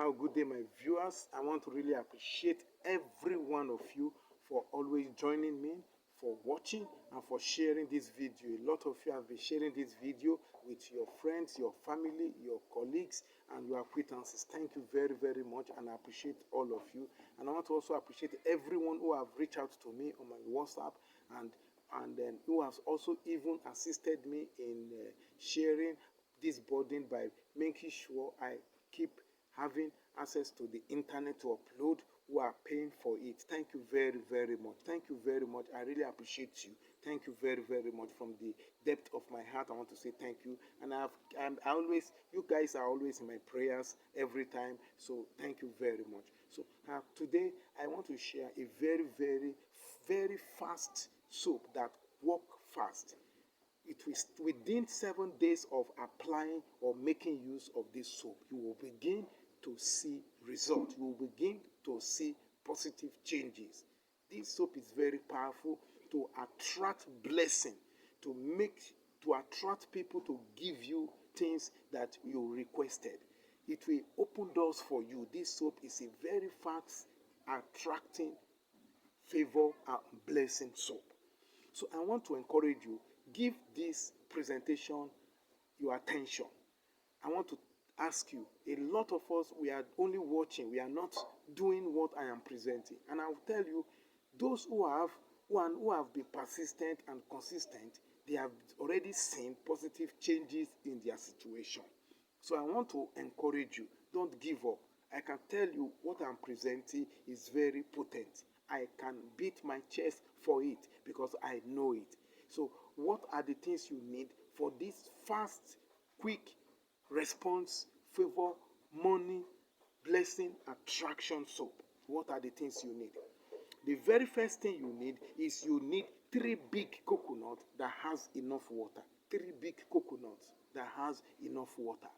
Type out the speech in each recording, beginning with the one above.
Wow, good day, my viewers. I want to really appreciate every one of you for always joining me, for watching, and for sharing this video. A lot of you have been sharing this video with your friends, your family, your colleagues, and your acquaintances. Thank you very, very much, and I appreciate all of you. And I want to also appreciate everyone who have reached out to me on my WhatsApp and then who has also even assisted me in sharing this burden by making sure I keep having access to the internet to upload, who are paying for it. Thank you very, very much. Thank you very much. I really appreciate you. Thank you very, very much. From the depth of my heart, I want to say thank you. And you guys are always in my prayers every time. So thank you very much. So today I want to share a very, very, very fast soap that work fast. It is within 7 days of applying or making use of this soap, you will begin to see results. You will begin to see positive changes. This soap is very powerful to attract blessing, to attract people to give you things that you requested. It will open doors for you. This soap is a very fast attracting favor and blessing soap. So I want to encourage you, give this presentation your attention. I want to ask you, a lot of us, we are only watching, we are not doing what I am presenting. And I will tell you, those who have been persistent and consistent, they have already seen positive changes in their situation. So I want to encourage you, don't give up. I can tell you what I'm presenting is very potent. I can beat my chest for it because I know it. So what are the things you need for this fast, quick response, favor, money, blessing, attraction soap? What are the things you need? The very first thing you need is you need 3 big coconuts that has enough water. 3 big coconuts that has enough water.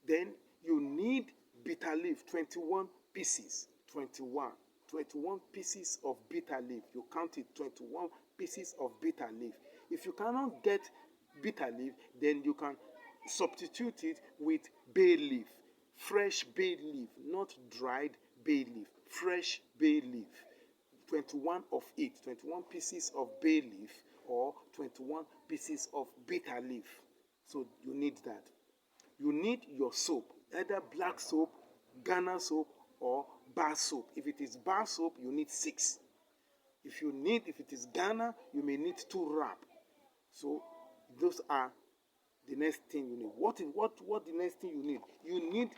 Then you need bitter leaf, 21 pieces. 21 pieces of bitter leaf. You count it, 21 pieces of bitter leaf. If you cannot get bitter leaf, then you can substitute it with bay leaf, fresh bay leaf, not dried bay leaf, fresh bay leaf. 21 of it, 21 pieces of bay leaf or 21 pieces of bitter leaf. So you need that. You need your soap, either black soap, Ghana soap, or bar soap. If it is bar soap, you need 6. If it is Ghana, you may need 2 wrap. So those are the next thing you need. What the next thing you need? You need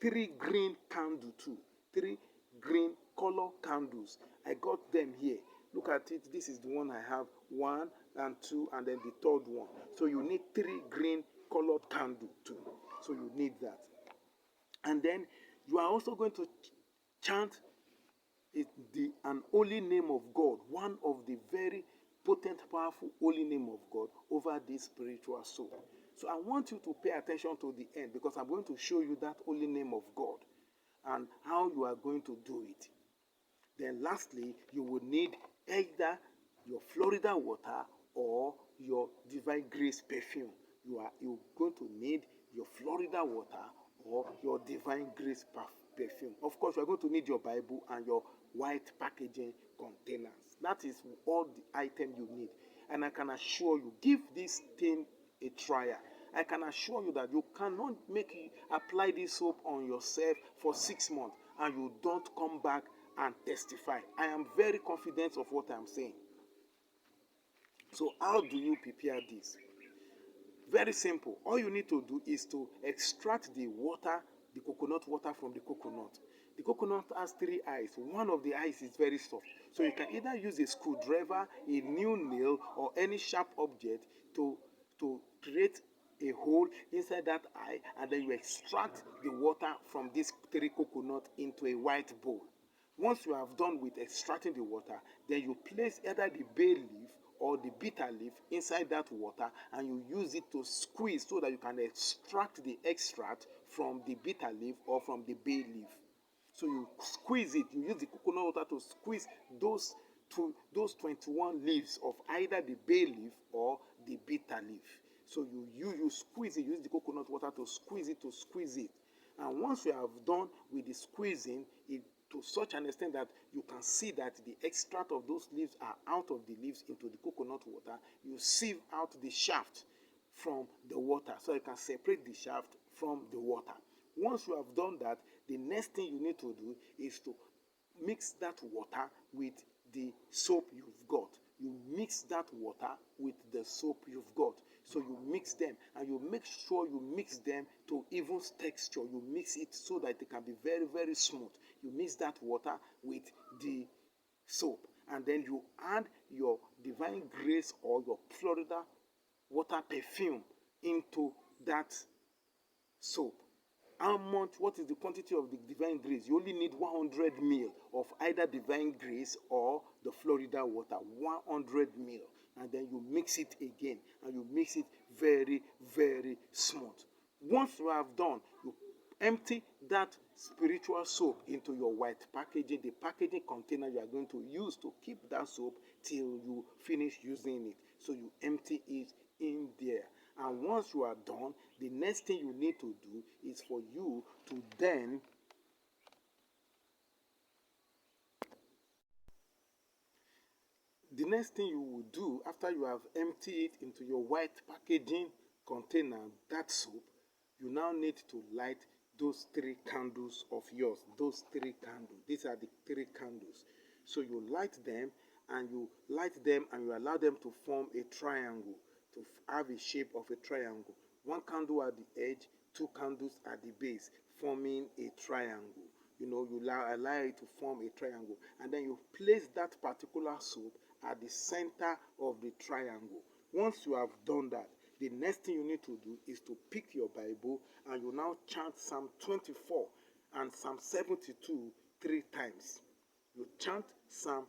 3 green candles too. 3 green color candles. I got them here. Look at it. This is the one I have. 1 and 2, and then the third one. So you need 3 green colored candles too. So you need that. And then you are also going to chant an holy name of God, one of the very potent, powerful holy name of God over this spiritual soul. So I want you to pay attention to the end, because I'm going to show you that holy name of God and how you are going to do it. Then lastly, you will need either your Florida water or your Divine Grace perfume. You're going to need your Florida water or your Divine Grace perfume. Of course, you are going to need your Bible and your white packaging containers. That is all the item you need. And I can assure you, give this thing a trial. I can assure you that you cannot apply this soap on yourself for 6 months and you don't come back and testify. I am very confident of what I'm saying. So how do you prepare this? Very simple. All you need to do is to extract the water, the coconut water from the coconut. The coconut has 3 eyes. One of the eyes is very soft. So you can either use a screwdriver, a new nail, or any sharp object to create a hole inside that eye, and then you extract the water from these 3 coconuts into a white bowl. Once you have done with extracting the water, then you place either the bay leaf or the bitter leaf inside that water, and you use it to squeeze so that you can extract the extract from the bitter leaf or from the bay leaf. So you squeeze it, you use the coconut water to squeeze those 21 leaves of either the bay leaf or the bitter leaf. So you squeeze it, use the coconut water to squeeze it, And once you have done with the squeezing, it to such an extent that you can see that the extract of those leaves are out of the leaves into the coconut water, you sieve out the shaft from the water, so you can separate the shaft from the water. Once you have done that, the next thing you need to do is to mix that water with the soap you've got. You mix that water with the soap you've got. So you mix them, and you make sure you mix them to even texture. You mix it so that it can be very, very smooth. You mix that water with the soap, and then you add your divine grace or your Florida water perfume into that soap. How much? What is the quantity of the divine grace? You only need 100 ml of either divine grace or the Florida water. 100 ml, and then you mix it again, and you mix it very, very smooth. Once you have done, you empty that spiritual soap into your white packaging, the packaging container you are going to use to keep that soap till you finish using it. So you empty it in there. And once you are done, the next thing you need to do is for you to then the next thing you will do after you have emptied it into your white packaging container, that soap, you now need to light those 3 candles of yours. Those 3 candles. These are the 3 candles. So you light them, and you allow them to form a triangle, to have a shape of a triangle. 1 candle at the edge, 2 candles at the base, forming a triangle. You allow it to form a triangle, and then you place that particular soap at the center of the triangle. Once you have done that, the next thing you need to do is to pick your Bible, and you now chant Psalm 24 and Psalm 72 3 times. You chant Psalm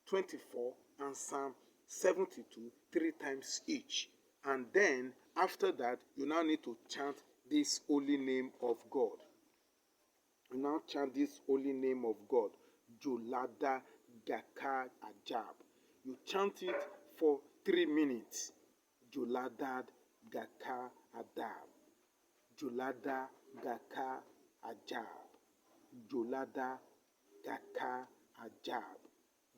24 and Psalm 72 3 times each. And then after that, you now need to chant this holy name of God. You now chant this holy name of God, JOLADAR-GAKAR AJAB. You chant it for 3 minutes. JOLADAR-GAKAR AJAB. JOLADAR-GAKAR AJAB. JOLADAR-GAKAR AJAB.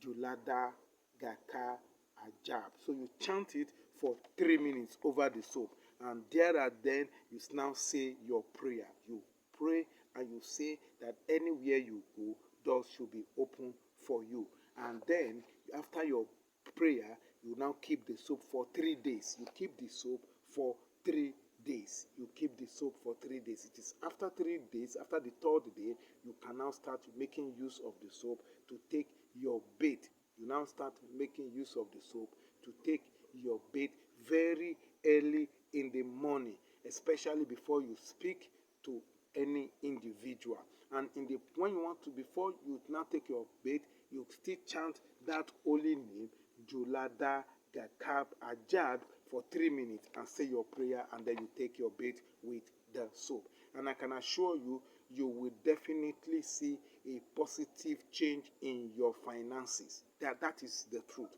JOLADAR-GAKAR AJAB. So you chant it for 3 minutes over the soap, and then you now say your prayer. You pray and you say that anywhere you go, doors should be open for you. And then after your prayer, you now keep the soap for 3 days. You keep the soap for 3 days. You keep the soap for 3 days. It is after 3 days, after the 3rd day, you can now start making use of the soap to take your bath. You now start making use of the soap to take your bath very early in the morning, especially before you speak to any individual. And when you want to, before you now take your bath, you still chant that holy name, JOLADAR-GAKAR AJAB, for 3 minutes, and say your prayer, and then you take your bath with the soap. And I can assure you, you will definitely see a positive change in your finances. That is the truth.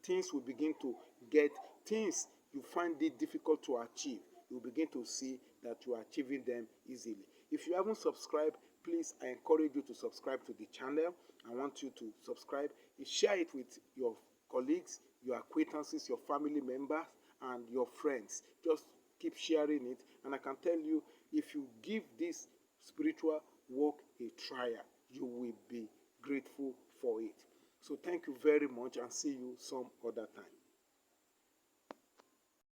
Things will begin to things you find it difficult to achieve, you'll begin to see that you are achieving them easily. If you haven't subscribed, please, I encourage you to subscribe to the channel. I want you to subscribe. Share it with your colleagues, your acquaintances, your family members, and your friends. Just keep sharing it. And I can tell you, if you give this spiritual work a trial, you will be grateful for it. So thank you very much, and see you some other time.